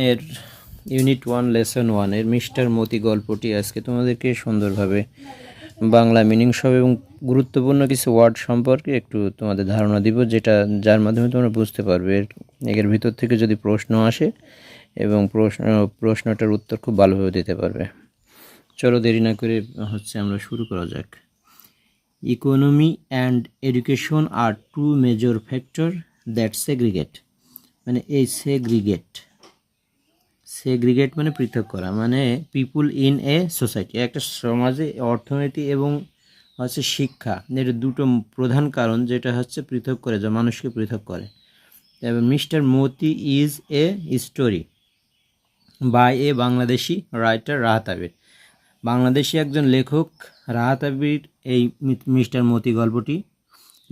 এর unit 1 lesson 1 এর mister Moti গল্পটি আজকে তোমাদেরকে সুন্দরভাবে বাংলা মিনিং সহ এবং গুরুত্বপূর্ণ কিছু ওয়ার্ড সম্পর্কে একটু তোমাদের ধারণা দিব, যার মাধ্যমে তোমরা বুঝতে পারবে এর ভিতর থেকে যদি প্রশ্ন আসে এবং প্রশ্নটার উত্তর খুব ভালোভাবে দিতে পারবে। চলো দেরি না করে আমরা শুরু করা যাক। Economy and education are two major factor that segregate, মানে এই সেগ্রিগেট মানে পৃথক করা, মানে পিপুল ইন এ সোসাইটি, একটা সমাজে অর্থনীতি এবং শিক্ষা, এর দুটো প্রধান কারণ যেটা পৃথক করে, যা মানুষকে পৃথক করে। এবং mister Moti is a story by a Bangladeshi writer Rahat Abir. বাংলাদেশি একজন লেখক রাহাত আবির এই মিস্টার মতি গল্পটি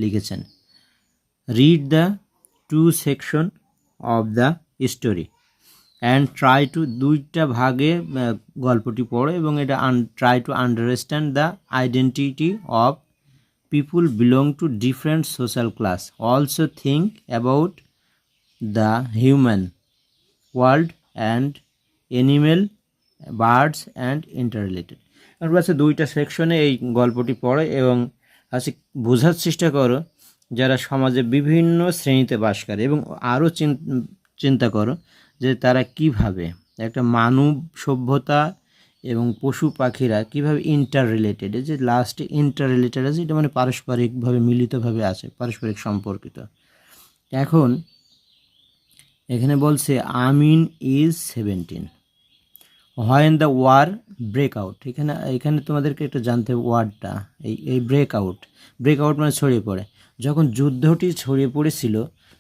লিখেছেন। Read the two section of the story and try to, দুইটা ভাগে গল্পটি পড়ো এবং এটা try to understand the identity of people belong to different social class, also think about the human world and animal, birds and interrelated. দুইটা সেকশনে এই গল্পটি পড়ো এবং বোঝার চেষ্টা করো যারা সমাজে বিভিন্ন শ্রেণীতে বাস করে, এবং আরও চিন্তা করো যে তারা কিভাবে একটা মানব সভ্যতা এবং পশু পাখিরা কিভাবে ইন্টার রিলেটেড, যে লাস্টে ইন্টার রিলেটেড আছে, এটা মানে পারস্পরিকভাবে মিলিতভাবে আছে, পারস্পরিক সম্পর্কিত। এখন এখানে বলছে Amin is 17 when the war break out. এখানে তোমাদেরকে একটু জানতে হবে ওয়ার্ডটা, এই ব্রেক আউট মানে ছড়িয়ে পড়ে। যখন যুদ্ধটি ছড়িয়ে পড়েছিল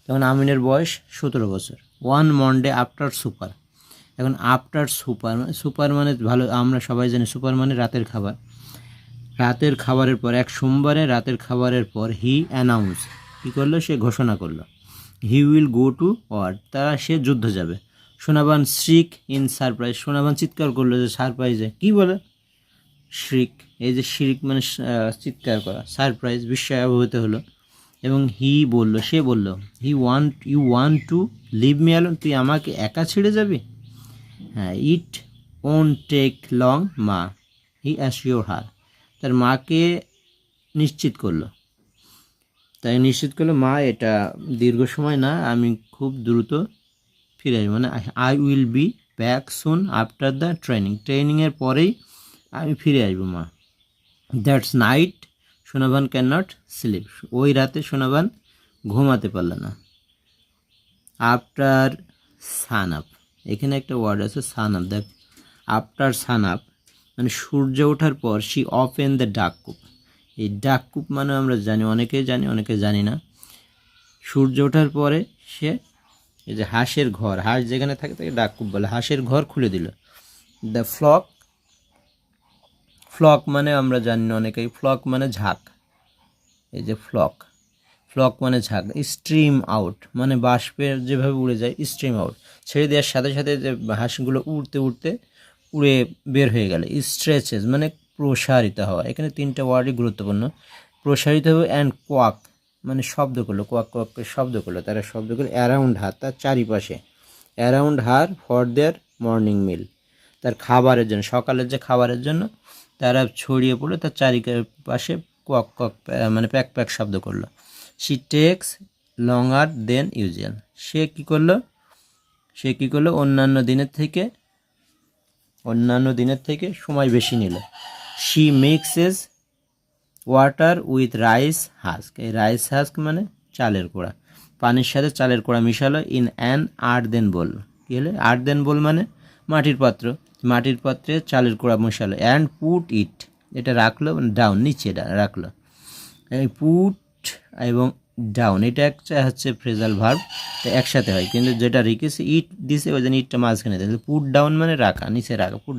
তখন আমিনের বয়স 17 বছর। ওয়ান মন্ডে আফটার সুপার, এখন আফটার সুপার মানে ভালো, আমরা সবাই জানি সুপার মানে রাতের খাবার। রাতের খাবারের পর, এক সোমবারে রাতের খাবারের পর হি অ্যানাউন্স, কী করলো, সে ঘোষণা করলো, he will go to war, সে যুদ্ধ যাবে। Sonaban shriek in surprise, Sonaban চিৎকার করলো যে সারপ্রাইজে, কি বলে শ্রিক, এই যে শ্রিক মানে চিৎকার করা, সারপ্রাইজ বিস্ময় অবহিত হলো। এবং সে বলল you want to leave me alone, তুই আমাকে একা ছেড়ে যাবি? হ্যাঁ, ইট ওন্ট টেক লং মা, হি অ্যাসিওর হার, তার মাকে নিশ্চিত করলো মা, এটা দীর্ঘ সময় না, আমি খুব দ্রুত ফিরে আসবো, মানে I will be back soon after the ট্রেনিংয়ের পরেই আমি ফিরে আসবো মা। That's night Sonaban can not slip, ওই রাতে সোনাবান ঘুমাতে পারল না। আফটার সান আপ, এখানে একটা ওয়ার্ড আছে সান আপ, দেখ আফটার সান আপ মানে সূর্য ওঠার পর, শি ওপেন দ্য ডাককূপ, এই ডাককূপ মানে আমরা জানি, অনেকে জানি না। সূর্য ওঠার পরে সে এই যে হাঁসের ঘর, হাঁস যেখানে থাকে তাকে ডাককূপ বলে, হাঁসের ঘর খুলে দিল। দ্য ফ্লক মানে আমরা জানি না অনেকেই, ফ্লক মানে ঝাঁক, এই যে ফ্লক মানে ঝাঁক। স্ট্রিম আউট মানে বাষ্পের যেভাবে উড়ে যায়, স্ট্রিম আউট ছেড়ে দেওয়ার সাথে সাথে যে হাঁসগুলো উড়তে উড়ে বের হয়ে গেলে। স্ট্রেচেস মানে প্রসারিত হওয়া, এখানে তিনটা ওয়ার্ডই গুরুত্বপূর্ণ। প্রসারিত হবে। অ্যান্ড কোয়াক মানে শব্দ করলো, কোয়াক শব্দ করলো, তারা শব্দ করলো অ্যারাউন্ড হার, তার চারিপাশে, around her for their morning মিল, তার খাবারের জন্য, সকালের যে খাবারের জন্য তারা ছড়িয়ে পড়ে তার চারিপাশে কোয়াক মানে প্যাক শব্দ করলো। She takes longer than usual, সে কী করলো অন্যান্য দিনের থেকে সময় বেশি নিল। She mixes water with rice husk, এই রাইস হাস্ক মানে চালের কোড়া, পানির সাথে চালের কোড়া মিশালো। ইন অ্যান আর্দেন বোল, কী হলো আর্দেন বোল মানে মাটির পাত্রে চালের কোড়া মিশালো। অ্যান্ড পুট ইট, এটা রাখলো ডাউন, নিচে রাখলো। পুট এবং ডাউন এটা একটা ফ্রেজাল ভার্ব, একসাথে হয়, কিন্তু যেটা রেখেছে ইট দিছে ওই জন্য ইটটা মাঝখানে দিয়েছে। পুট ডাউন মানে রাখা, নিচে রাখা, পুট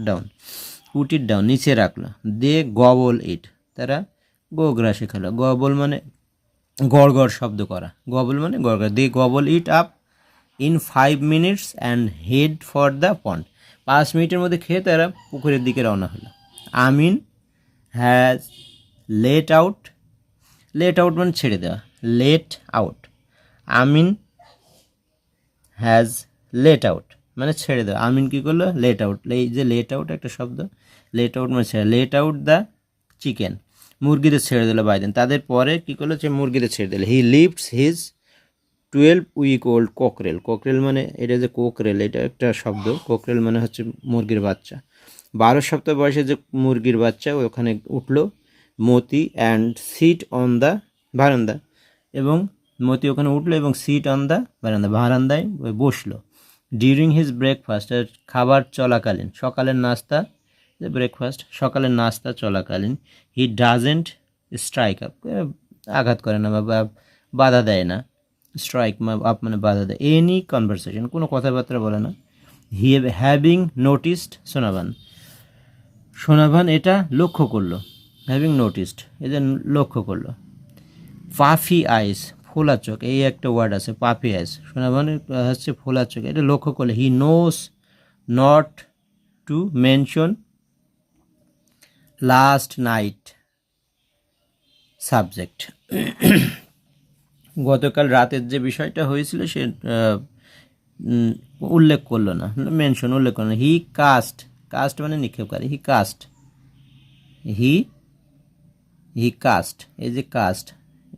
ইট ডাউন নিচে রাখলো। দে গবল ইট, তারা গোগ্রা শেখালো। গবল মানে গড় শব্দ করা, গবল মানে গড়। They gobble it up in 5 minutes and head for the pond, 5 মিনিটের মধ্যে খেয়ে তারা পুকুরের দিকে রওনা হলো। আমিন হ্যাজ লেট আউট মানে ছেড়ে দেওয়া, late out, Amin has late out মানে ছেড়ে দেওয়া। আমিন কী করলো? Late out. এই যে লেট আউট একটা শব্দ, লেট আউট মানে ছেড়ে, লেট আউট দ্য চিকেন, মুরগিদের ছেড়ে দিল বাই দেন। তাদের পরে কী করলো? যে মুরগিদের ছেড়ে দিল। He lifts his 12 week old cockerel. Cockerel মানে এটা যে কোকরেল, এটা একটা শব্দ। কোকরেল মানে হচ্ছে মুরগির বাচ্চা। 12 সপ্তাহ বয়সে যে মুরগির বাচ্চা ওখানে উঠলো, মতি অ্যান্ড সিট অন দ্য বারান্দা, এবং মতি ওখানে উঠলো এবং সিট অন দ্য বারান্দা, বারান্দায় বসলো। ডিউরিং হিজ ব্রেকফাস্ট, খাবার চলাকালীন, সকালের নাস্তা, ব্রেকফাস্ট সকালের নাস্তা চলাকালীন, হি ডাজেন্ট স্ট্রাইক আপ, আঘাত করে না বা বাধা দেয় না। স্ট্রাইক আপ মানে বাধা দেয়। এনি কনভারসেশন, কোনো কথাবার্তা বলে না। হি হ্যাভিং নোটিসড সোনাভান, সোনাভান এটা লক্ষ্য করলো। হ্যাভিং নোটিসড, এই যে লক্ষ্য করলো। পাফি আইস, ফোলা চোখ, এই একটা ওয়ার্ড আছে পাফি আইস, সোনাভান হচ্ছে ফোলা চোখ, এটা লক্ষ্য করলে। He knows not to mention last night subject, গতকাল রাতের যে বিষয়টা হয়েছিল সে উল্লেখ করলো না, মেনশন উল্লেখ করলো না। হি কাস্ট, কাস্ট মানে নিক্ষেপকারী, হি কাস্ট, হি কাস্ট, এই যে কাস্ট,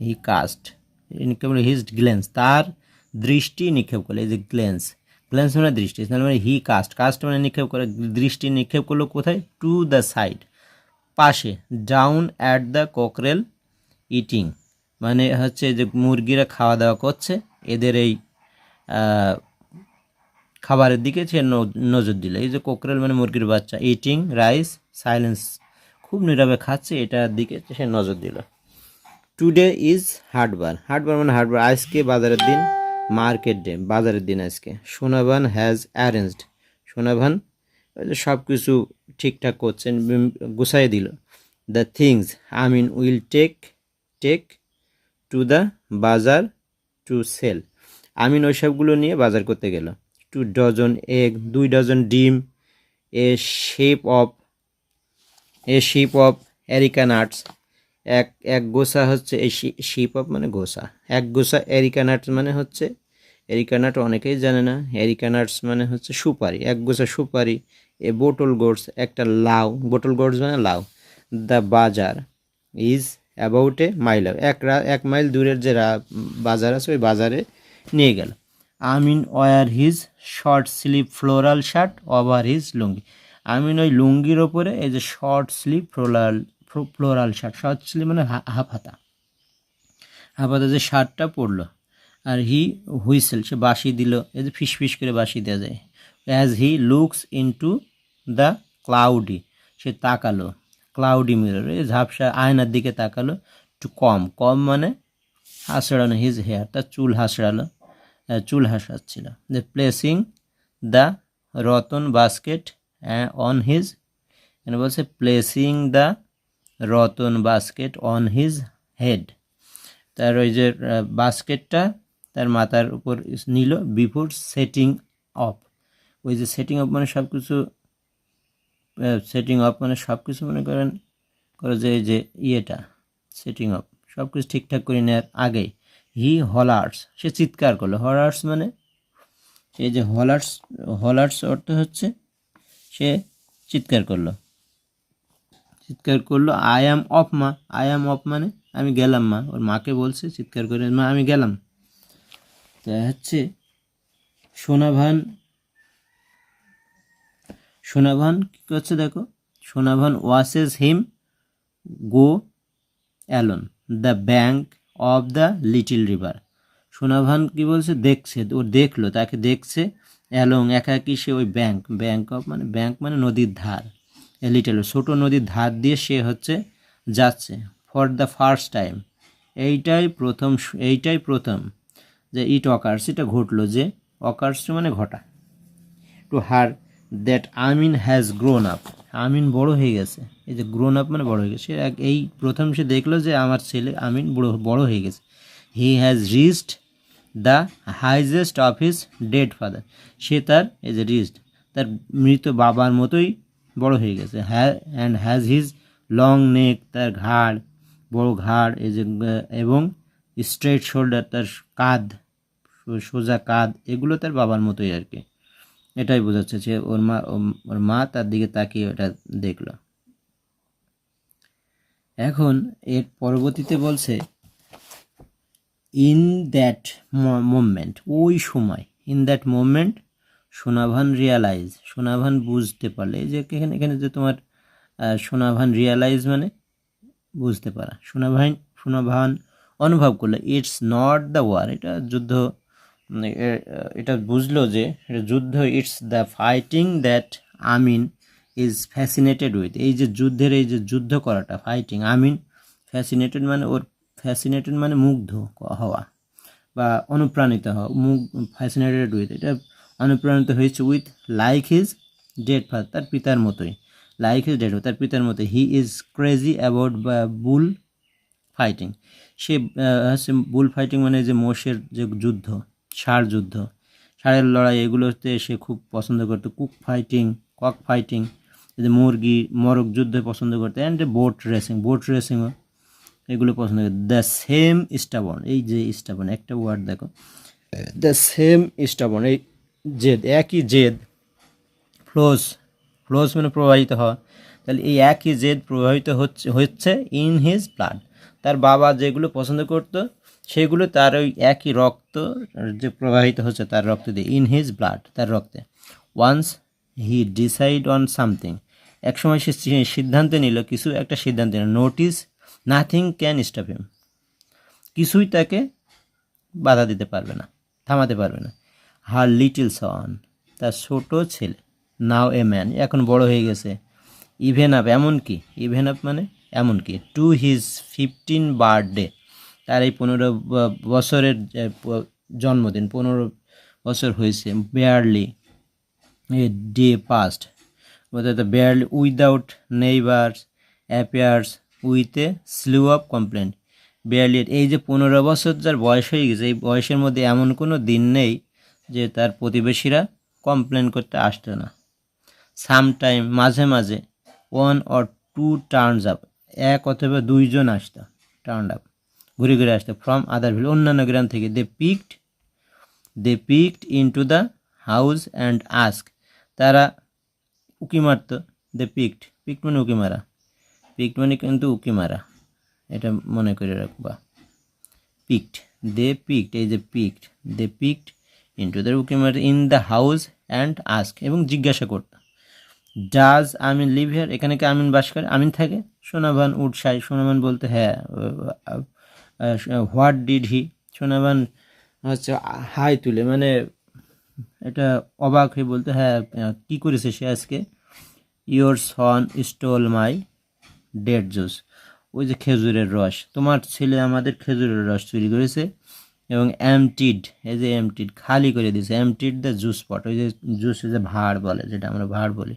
হি কাস্ট নিক্ষেপ করলো। হিজ গ্লেন্স, তার দৃষ্টি নিক্ষেপ করলো, এই যে গ্লেন্স, গ্লেন্স মানে দৃষ্টি, তার মানে হি কাস্ট, কাস্ট মানে নিক্ষেপ করে, দৃষ্টি নিক্ষেপ করলো কোথায়? টু দ্য সাইড, পাশে। ডাউন অ্যাট দ্য কোকরেল ইটিং, মানে হচ্ছে যে মুরগিরা খাওয়া দাওয়া করছে, এদের এই খাবারের দিকে সে নজর দিল। এই যে কোকরেল মানে মুরগির বাচ্চা, ইটিং রাইস সাইলেন্স, খুব নীরবে খাচ্ছে, এটার দিকে সে নজর দিল। টুডে ইজ হাটবার, হাটবার মানে হাটবার, আজকে বাজারের দিন, মার্কেট ডে, বাজারের দিন আজকে। সোনাভান হ্যাজ অ্যারেঞ্জড, সোনাভান সব কিছু ঠিকঠাক করছেন, গুছাই দিল। The things Amin will take to the bazaar to sell, Amin ওইসবগুলো নিয়ে বাজার করতে গেল। 2 ডজন এগ, 2 ডজন ডিম, a ship of areca nuts, এক গোছা হচ্ছে, এই শিপ অফ মানে গোছা, এক গোছা এরিকা নাটস মানে হচ্ছে, এরিকা নাট অনেকেই জানে না, এরিকা নাটস মানে হচ্ছে সুপারি, এক গোছা সুপারি। এ বোটল গোটস, একটা লাউ, বোটল গোটস মানে লাউ। The bazaar is about a mile, 1 mile দূরের যে বাজার আছে ওই বাজারে নিয়ে গেল। Amin wore his short sleeve floral shirt over his lungi, Amin ওই লুঙ্গির ওপরে এই যে short sleeve floral shirt, short sleeve মানে হাফ হাতা, হাফ হাতা যে শার্টটা পরলো। আর হি হুইসেল, সে বাঁশি দিল, এই যে ফিস ফিস করে বাঁশি দেওয়া যায়। As he looks into the cloudy, সে তাকালো, ক্লাউডি মিরর, এই ঝাপসা আয়নার দিকে তাকালো। টু কম মানে হাসড়ানো, হিজ হেয়ার, তার চুল হাসড়ালো, চুল হাসাচ্ছিল। যে placing the Ratan basket on his, এখানে বলছে placing the Ratan basket on his head, তার ওই যে বাস্কেটটা তার মাথার উপর নিল। বিফোর সেটিং অফ, ওই যে সেটিং অফ মানে সব কিছু, সেটিং অফ মানে সব কিছু মনে করেন করে যে এই যে ইয়েটা সেটিং অফ, সব কিছু ঠিকঠাক করে নেওয়ার আগেই। হি হলার্স, সে চিৎকার করলো, হলার্স মানে এই যে হলার্স অর্থ হচ্ছে সে চিৎকার করলো, আই অ্যাম অফ মা, আই অ্যাম অফ মানে আমি গেলাম মা, ওর মাকে বলছে চিৎকার করে, মা আমি গেলাম। তা হচ্ছে সোনাভান কী করছে দেখো, Sonavan washes him go along the bank of the little river, Sonavan কী বলছে, দেখছে, ও দেখলো, তাকে দেখছে, অ্যালং একাকি সে ওই ব্যাঙ্ক অফ মানে ব্যাঙ্ক মানে নদীর ধার, লিটল ছোটো নদীর ধার দিয়ে সে হচ্ছে যাচ্ছে। ফর দ্য ফার্স্ট টাইম, এইটাই প্রথম যে ইট অকার্স, এটা ঘটলো, যে অকার্স মানে ঘটা। To her that Amin has grown up, Amin বড় হয়ে গেছে, এই যে গ্রোন আপ মানে বড় হয়ে গেছে, এই প্রথম সে দেখলো যে আমার ছেলে আমিন বড় হয়ে গেছে। He has reached the highest of his dead father, সে তার এই যে রিচড তার মৃত বাবার মতোই বড় হয়ে গেছে। অ্যান্ড হ্যাজ হিজ লং নেক, তার ঘাড় বড় ঘাড়, এই যে এবং স্ট্রেট শোল্ডার, তার কাঁধ সোজা কাঁধ, এগুলো তার বাবার মতোই আর কি। এটাই বোঝাচ্ছে যে ওর মা তার দিকে তাকিয়ে ওটা দেখলো। এখন এর পরবর্তীতে বলছে ইন দ্যাট মোমেন্ট, ওই সময়, in that moment Sonavan realise, Sonavan বুঝতে পারলে, এই যে এখানে এখানে যে তোমার সোনাভান রিয়ালাইজ মানে বুঝতে পারা, সোনাভান অনুভব করলো ইটস নট দ্য ওয়ার, এটা যুদ্ধ, এটা বুঝলো যে এটা যুদ্ধ, it's the fighting that Amin is fascinated with, এই যে যুদ্ধের এই যে যুদ্ধ করাটা, ফাইটিং, আমিন ফ্যাসিনেটেড মানে ওর, ফ্যাসিনেটেড মানে মুগ্ধ হওয়া বা অনুপ্রাণিত হওয়া, ফ্যাসিনেটেড উইথ, এটা অনুপ্রাণিত হয়েছে with like his dead father, তার পিতার মতোই, লাইক হিজ ডেড, তার পিতার মতো, he is crazy about bull fighting, সে হচ্ছে বুল ফাইটিং মানে যে মোষের যে যুদ্ধ, ষাঁড় যুদ্ধ, ষাঁড়ের লড়াই, এগুলোতে সে খুব পছন্দ করতো, কক ফাইটিং, এই যে মুরগি মরক যুদ্ধ পছন্দ করতো, অ্যান্ড বোট রেসিংও এগুলো পছন্দ করে। দ্য সেম স্টাবন, এই যে স্টাবন একটা ওয়ার্ড দেখো, দ্য সেম স্টাবন, এই জেদ, একই জেদ, ফ্লোস মানে প্রবাহিত হওয়া, তাহলে এই একই জেদ প্রবাহিত হচ্ছে ইন হিজ ব্লাড, তার বাবা যেগুলো পছন্দ করতো সেগুলো তার ওই একই রক্ত যে প্রবাহিত হচ্ছে তার রক্ত দিয়ে, ইন হিজ ব্লাড, তার রক্তে। Once he decide on something, একসময় সে সিদ্ধান্ত নিল, কিছু একটা সিদ্ধান্ত নিল, notice nothing can stop him, কিছুই তাকে বাধা দিতে পারবে না, থামাতে পারবে না। হার লিটল সন, তার ছোট ছেলে, নাও এ ম্যান, এখন বড় হয়ে গেছে, ইভেন আপ, এমনকি, ইভেন আপ মানে এমনকি, টু হিজ 15 বার্থডে, তার এই 15 বছরের জন্মদিন, 15 বছর হয়েছে, বেয়ারলি এ ডে পাস্ট, অর্থাৎ barely without neighbours appears with a slew of complaint, barely, এই যে 15 বছর যার বয়স হয়ে গেছে, এই বয়সের মধ্যে এমন কোনো দিন নেই যে তার প্রতিবেশীরা কমপ্লেন করতে আসতো না। সামটাইম, মাঝে মাঝে, 1 or 2 টার্নস আপ, এক অথবা দুইজন আসতো, টার্ন আপ, ঘুরে ঘুরে আসতো, ফ্রম আদার ভিল, অন্যান্য গ্রাম থেকে, they peeked into the house and ask, তারা উকি মারত, পিকড মানে উকি মারা, পিকড মানে কিন্তু উকি মারা, এটা মনে করে রাখবা, পিকড, এই যে দে পিকড ইনটু দ্য, উকি মারত, in the house and ask, এবং জিজ্ঞাসা করত, ডাজ আমিন লিভ হিয়ার, এখানে কি আমিন বাস করে, আমিন থাকে। সোনাভান উৎসাহী, সোনাভান বলতে হ্যাঁ, হোয়াট ডিড হি, সোনাভান হচ্ছে হাই তুলে, মানে এটা অবাক হয়ে বলতে, হ্যাঁ কী করেছে সে আজকে, your Son stole my dead juice, ওই যে খেজুরের রস, তোমার ছেলে আমাদের খেজুরের রস চুরি করেছে, এবং এমটিড, এই যে এমটিড খালি করে দিয়েছে, এমটিড দ্য জুস পট, ওই যে জুস যে ভাড় বলে, যেটা আমরা ভাড় বলি,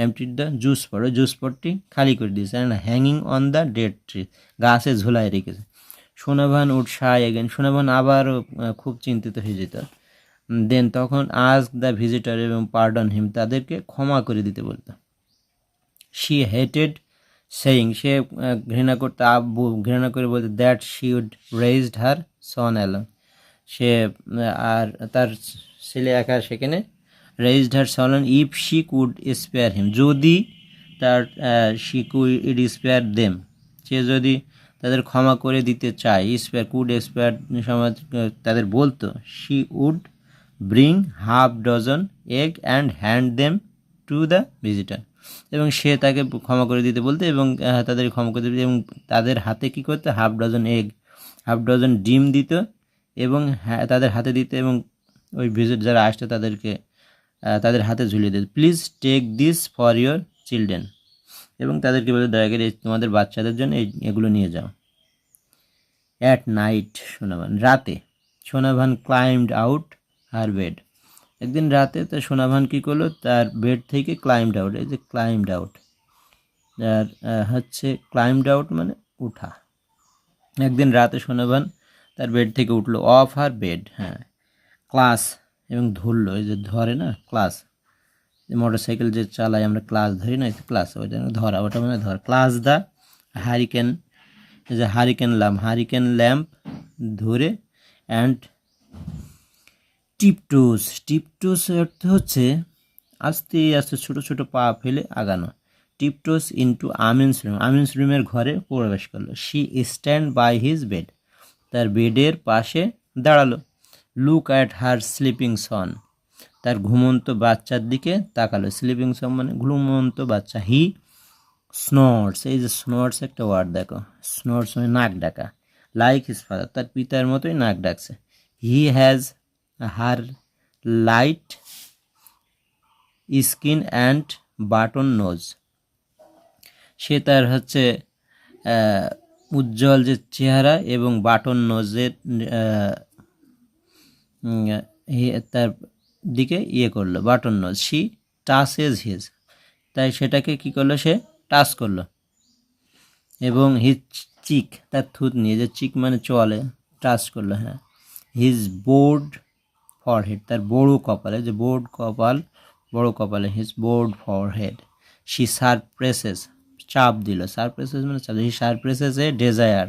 এমটিড দ্য জুস পট, ওই জুস পটটি খালি করে দিয়েছে, and hanging on the dead tree, গাছে ঝুলায় রেখেছে। সোনাভান উৎসাহ এগেন, সোনাভান আবারও খুব চিন্তিত হয়ে যেত। দেন তখন আস্ক দ্য ভিজিটর, এবং পার্ডন হিম, তাদেরকে ক্ষমা করে দিতে বলতো। শি হেটেড সেইং, সে ঘৃণা করতে, ঘৃণা করে বলতে, that she would raised her son along, সে আর তার ছেলে একা সেখানে, raised her son if she could spare him, যদি তার শি কুড স্পেয়ার দেম, সে যদি তাদের ক্ষমা করে দিতে চায়, কুড স্পেয়ার সমাজ তাদের বলতো, she would bring half dozen egg and hand them to the visitor, এবং সে তাকে ক্ষমা করে দিতে বলতো, এবং তাদের ক্ষমা করে দিতে, এবং তাদের হাতে কী করতো, হাফ ডজন ডিম দিত, এবং তাদের হাতে দিত, এবং ওই ভিজিট যারা আসতো তাদেরকে তাদের হাতে ঝুলিয়ে দিত, please take this for your children, এবং তাদেরকে বলে, দয়া করে তোমাদের বাচ্চাদের জন্য এগুলো নিয়ে যাও। অ্যাট নাইট, রাতে, সোনাভান ক্লাইম্বড আউট হার বেড, একদিন রাতে তো সোনাভান কী করলো, তার বেড থেকে ক্লাইম্বড আউট, এই যে ক্লাইম্বড আউট, আর হচ্ছে ক্লাইম্বড আউট মানে উঠা, একদিন রাতে সোনাভান তার বেড থেকে উঠলো, অফ হার বেড, হ্যাঁ, ক্লাস, এবং ধরলো, এই যে ধরে না ক্লাস, মোটর সাইকেল যে চালাই আমরা ক্লাস ধরি না, ক্লাস, ওইটা ধরা, ওটা মানে ধর, ক্লাস দ্য হারিকেন, এই যে হারিকেন ল্যাম্প ধরে, অ্যান্ড টিপটোস অর্থ হচ্ছে আস্তে আস্তে ছোট ছোট পা ফেলে আগানো। টিপটোস ইনটু আমিনস রুমের ঘরে প্রবেশ করলো। She stand by his bed, তার বেডের পাশে দাঁড়ালো। Look at her sleeping son, তার ঘুমন্ত বাচ্চার দিকে তাকালো। স্লিপিং সন মানে ঘুমন্ত বাচ্চা। হি স্নর্স, এই যে স্নর্স একটা ওয়ার্ড দেখো, স্নর্স মানে নাক ডাকা। লাইক হিজ ফাদার, তার পিতার মতোই নাক ডাকছে। He has her light skin and button nose, সে তার হচ্ছে উজ্জ্বল যে চেহারা এবং বাটন নোজের তার দিকে করলো, button nose. She touches his, তাই সেটাকে কি করলো, সে টাচ করলো। এবং হিজ চিক, তার থুত নিয়ে, যে চিক মানে চলে, টাচ করলো। হ্যাঁ, হিজ বোর্ড ফরহেড, তার বড় কপালে, যে বড় কপালে, হিজ বোর্ড ফরহেড। শি সারপ্রেসেস, চাপ দিল। সারপ্রেসেস মানে চাপ, হি সারপ্রেসেস এ ডেজায়ার,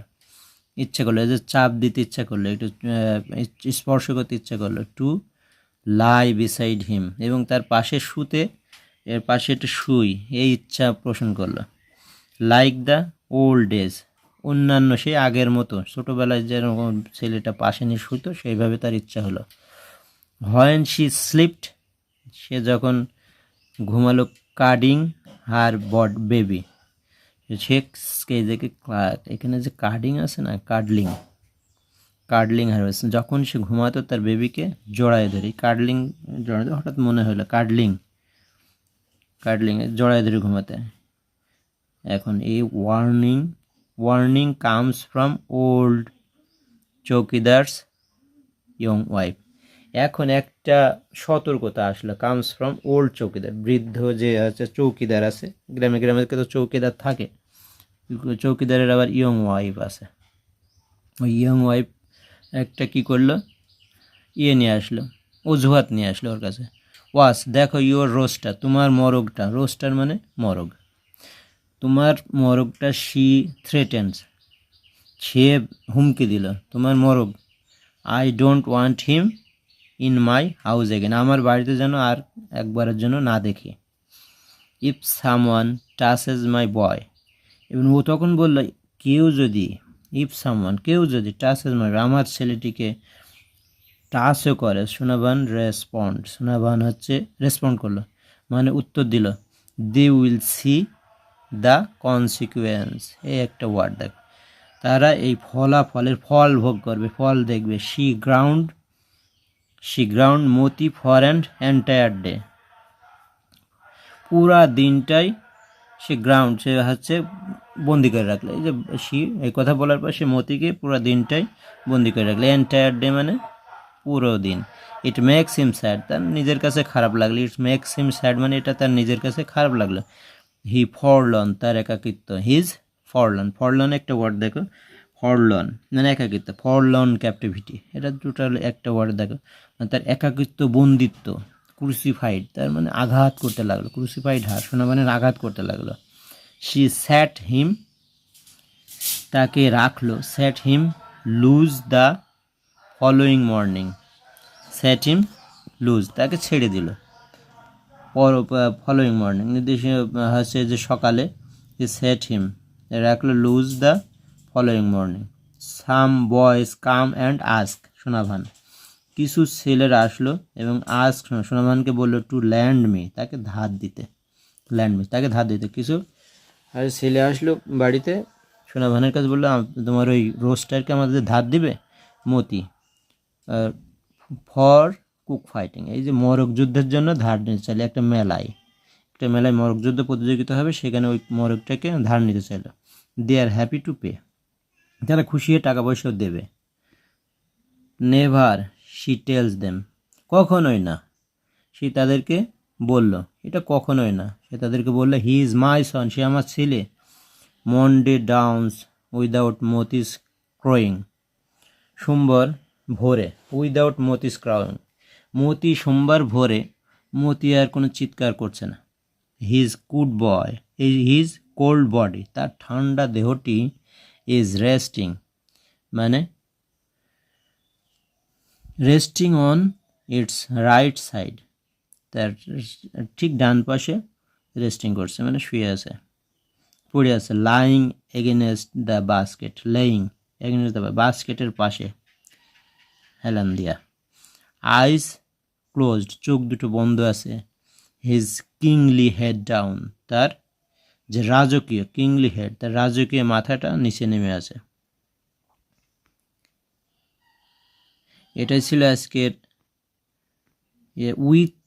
ইচ্ছে করলো, যে চাপ দিতে ইচ্ছা করলো, একটু স্পর্শ করতে ইচ্ছা করলো। টু লাই বিসাইড হিম, এবং তার পাশে শুতে, এর পাশে একটু শুই, এই ইচ্ছা পোষণ করলো। লাইক দ্য ওল্ড ডেজ, অন্যান্য সেই আগের মতো ছোটোবেলায় যেরকম ছেলেটা পাশে নিয়ে শুতো সেইভাবে তার ইচ্ছা হলো। হোয়েন শি স্লিপড, সে যখন ঘুমালো। কার্ডিং হার বেবি, সে এখানে যে কার্ডিং আছে না, কার্ডলিং হার, যখন সে ঘুমাতো তার বেবিকে জড়ায় ধরে। কার্ডলিং জড়ায়, হঠাৎ মনে হলো কার্ডলিং জড়ায় ধরে ঘুমাতে। এখন এই warning comes from old chowkidar's young wife, এখন একটা সতর্কতা আসলো। কামস ফ্রম ওল্ড চৌকিদার, বৃদ্ধ যে আছে চৌকিদার আছে, গ্রামে তো চৌকিদার থাকে, চৌকিদারের আবার ইয়ং ওয়াইফ আছে। ওই ইয়ং ওয়াইফ একটা কি করলো, নিয়ে আসলো, অজুহাত নিয়ে আসলো ওর কাছে। ওয়াস, দেখো, ইউর রোস্টার, তোমার মরগটা, রোস্টার মানে মরগ, তোমার মরগটা। শি থ্রেটেন্স, সে হুমকি দিল, তোমার মরগ। I don't want him in my house again, আমার বাড়িতে যেন আর একবারের জন্য না দেখি। If someone touches my boy, এবং ও তখন বলল, কেউ যদি, কেউ যদি টাচেস মাই, আমার ছেলেটিকে টাচও করে। সোনাবান হচ্ছে রেসপন্ড করলো, মানে উত্তর দিল। They will see the consequence, এই একটা ওয়ার্ড দেখ, তারা এই ফলাফলের ফল ভোগ করবে, ফল দেখবে। She ground Moti for an entire day, পুরা দিনটাই সে হচ্ছে বন্দি করে রাখলো। এই যে এই কথা বলার পর সে মতিকে পুরো দিনটাই বন্দি করে রাখলো। এন্টায়ার ডে মানে পুরো দিন। ইট মেক্স হিম স্যাড, তার নিজের কাছে খারাপ লাগলো। ইট মেক্স হিম স্যাড মানে এটা তার নিজের কাছে খারাপ লাগলো। হি ফরলন, তার একাকিত্ব। হিজ ফরলন একটা ওয়ার্ড দেখো, ফরলন মানে একাকিত্ব। ফরলন ক্যাপটিভিটি, এটা টোটাল একটা ওয়ার্ড দেখো, মানে তার একাকিত্ব, বন্দিত্ব। ক্রুসিফাইড, তার মানে আঘাত করতে লাগলো। ক্রুসিফাইড হার, সোনাবানের আঘাত করতে লাগলো। শি স্যাট হিম, তাকে রাখলো। Sat him loose the following morning, sat him loose, তাকে ছেড়ে দিল। ফলোয়িং মর্নিং নির্দেশ হচ্ছে যে সকালে, যে সেট হিম রাখলো। Lose the following morning. Some boys come and ask Sonavan, কিছু ছেলেরা আসলো এবং আস্ক সোনাভানকে বললো টু ল্যান্ড মি, তাকে ধার দিতে। কিছু আর ছেলে আসলো বাড়িতে, সোনাভানের কাছে বললো, তোমার ওই রোস্টারকে আমাদের ধার দিবে মতি, ফর কুক ফাইটিং, এই যে মরক যুদ্ধের জন্য ধার নিতে চাইলে। একটা মেলায় মরক যুদ্ধ প্রতিযোগিতা হবে, সেখানে ওই মরকটাকে ধার নিতে চাইল। দে আর হ্যাপি টু পে, তারা খুশি হয়ে টাকা পয়সাও দেবে। নেভার শি টেলস দেম, কখনোই না, সে তাদেরকে বলল, এটা কখনোই না, সে তাদেরকে বললো, হি ইজ মাই সন, সে আমার ছেলে। মন্ডে ডাউন্স উইদাউট মতিস ক্রয়িং, সোমবার ভোরে, উইদাউট মতিস ক্রাউইং, মতি সোমবার ভোরে, মতি আর কোনো চিৎকার করছে না। হিজ কোল্ড বডি, তার ঠান্ডা দেহটি, ইজ রেস্টিং মানে resting on it's right side, তার ঠিক ডান পাশে রেস্টিং করছে, মানে শুয়ে আছে, পড়ে আছে। Lying against the basket, laying against the বাস্কেটের পাশে হেলান দিয়া। আইস ক্লোজড, চোখ দুটো বন্ধ আছে। হিজ কিংলি হেড ডাউন, তার যে রাজকীয় কিংলি হেড, তার রাজকীয় মাথাটা নিচে নেমে আছে। এটাই ছিল আজকের with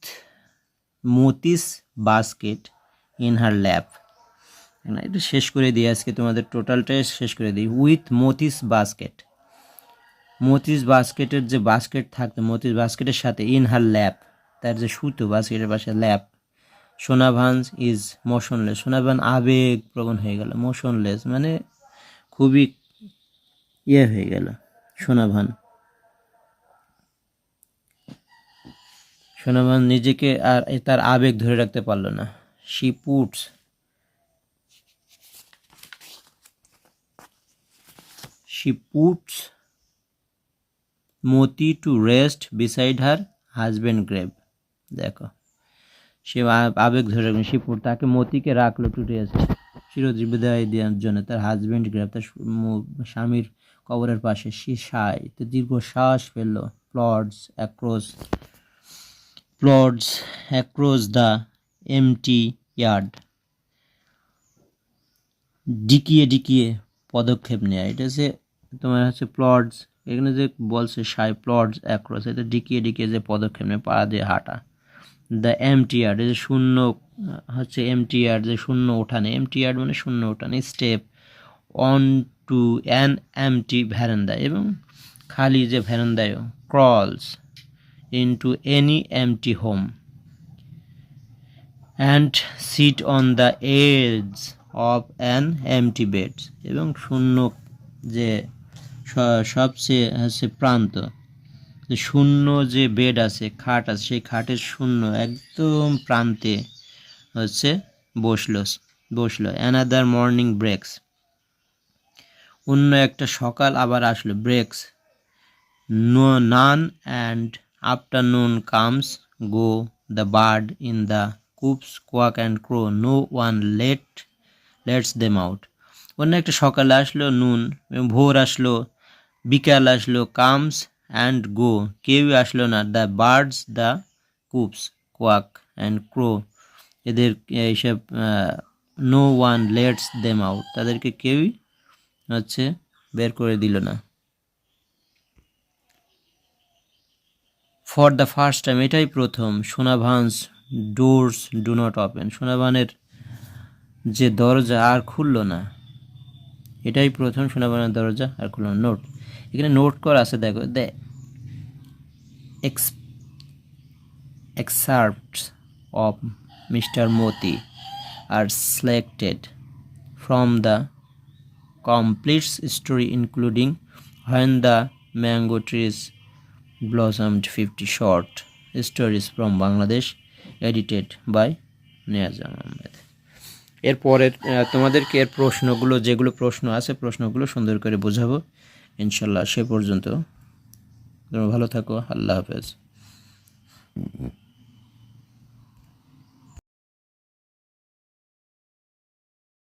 Moti's basket in her lap. এটা শেষ করে দিই, আজকে তোমাদের টোটালটাই শেষ করে দিই। উইথ মতিস বাস্কেট, মতিস বাস্কেটের যে বাস্কেট থাকতো, মতিস বাস্কেটের সাথে ইন হার ল্যাপ, তার যে সুতো বাস্কেটের পাশে ল্যাপ। সোনাভান ইজ মোশনলেস, সোনাভান আবেগ প্রবণ হয়ে গেল। মোশনলেস মানে খুবই হয়ে গেল। সোনাভান নিজেকে আর তার আবেগ ধরে রাখতে পারলো না। She puts Moti to rest beside her husband grave. দেখো, সে আবেগ ধরে রাখলো, শিপুর তাকে মতিকে রাখলো টু রেস্ট, চিরবিদায় দেওয়ার জন্য, তার হাজব্যান্ড গ্রেভ, তার স্বামীর কবরের পাশে। সে তো দীর্ঘ শ্বাস ফেললো। প্লডস অ্যাক্রস দ্য এমটি ইয়ার্ড, ডিকিয়ে পদক্ষেপ নেয়। এটা হচ্ছে তোমার হচ্ছে প্লডস, এখানে যে বলছে প্লডস অ্যাক্রস, এটা ডিকিয়ে যে পদক্ষেপ নেয়, পা দিয়ে হাঁটা। দ্য এমটি ইয়ার্ড, এই যে শূন্য হচ্ছে এমটি ইয়ার্ড, যে শূন্য ওঠানে, এমটি ইয়ার্ড মানে শূন্য ওঠানে। Step on to an empty veranda, এবং খালি যে ভ্যারান্ডায়। Crawls into any empty home and sit on the edge of an empty bed, এবং শূন্য যে সবচেয়ে হচ্ছে প্রান্ত, যে শূন্য যে বেড আছে, খাট আছে, সেই খাটের শূন্য একদম প্রান্তে হচ্ছে বসলো। অ্যানাদার মর্নিং ব্রেকস, অন্য একটা সকাল আবার আসলো। Breaks noon and afternoon comes go, the bird in the coops quack and crow, no one lets them out. অন্য একটা সকালে আসলো, নুন, ভোর আসলো, বিকাল আসলো, কামস অ্যান্ড গো, কেউই আসলো না। The birds, the coops, quack and crow, এদের এইসব no one lets them out, তাদেরকে কেউই হচ্ছে বের করে দিল না। ফর দ্য ফার্স্ট টাইম, এটাই প্রথম। সোনাভানস ডোরস ডু নট ওপেন, সোনাভানের যে দরজা আর খুললো না। এটাই প্রথম, সোনাভানের দরজা আর খুললো না। নোট, এখানে নোট করা আছে, দেখো। The excerpts of Mr. Moti are selected from the complete story, including When the Mango Trees Blossomed, 50 short stories from Bangladesh, edited by Niazam Ahmed. এরপরে তোমাদেরকে এর প্রশ্নগুলো, যেগুলো প্রশ্ন আছে, প্রশ্নগুলো সুন্দর করে বোঝাবো ইনশাল্লাহ। সে পর্যন্ত তোমরা ভালো থাকো, আল্লাহ হাফেজ।